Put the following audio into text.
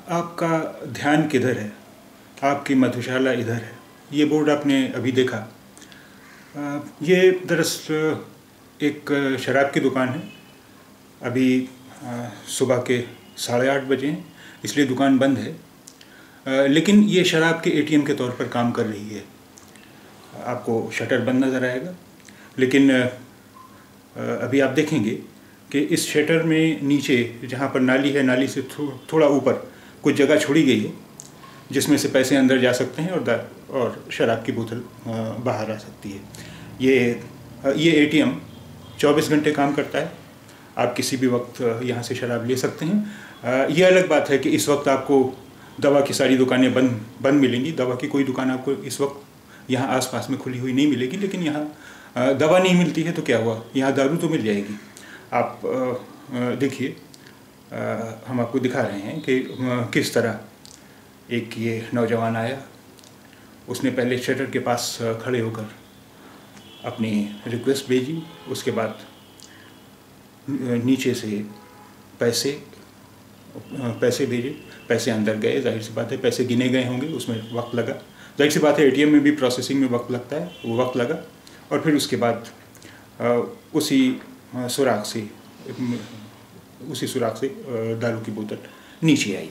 आपका ध्यान किधर है, आपकी मधुशाला इधर है। ये बोर्ड आपने अभी देखा। ये दरअसल एक शराब की दुकान है। अभी सुबह के 8:30 बजे हैं, इसलिए दुकान बंद है। लेकिन ये शराब के एटीएम के तौर पर काम कर रही है। आपको शटर बंद नज़र आएगा, लेकिन अभी आप देखेंगे कि इस शटर में नीचे जहाँ पर नाली है, नाली से थोड़ा ऊपर कुछ जगह छोड़ी गई है जिसमें से पैसे अंदर जा सकते हैं और शराब की बोतल बाहर आ सकती है। ये एटीएम 24 घंटे काम करता है। आप किसी भी वक्त यहाँ से शराब ले सकते हैं। ये अलग बात है कि इस वक्त आपको दवा की सारी दुकानें बंद मिलेंगी। दवा की कोई दुकान आपको इस वक्त यहाँ आसपास में खुली हुई नहीं मिलेगी, लेकिन यहाँ दवा नहीं मिलती है तो क्या हुआ, यहाँ दारू तो मिल जाएगी। आप देखिए, हम आपको दिखा रहे हैं कि किस तरह एक ये नौजवान आया। उसने पहले शटर के पास खड़े होकर अपनी रिक्वेस्ट भेजी, उसके बाद नीचे से पैसे भेजे, पैसे अंदर गए। जाहिर सी बात है पैसे गिने गए होंगे, उसमें वक्त लगा। जाहिर सी बात है एटीएम में भी प्रोसेसिंग में वक्त लगता है, वो वक्त लगा। और फिर उसके बाद उसी सुराख से दारू की बोतल नीचे आई।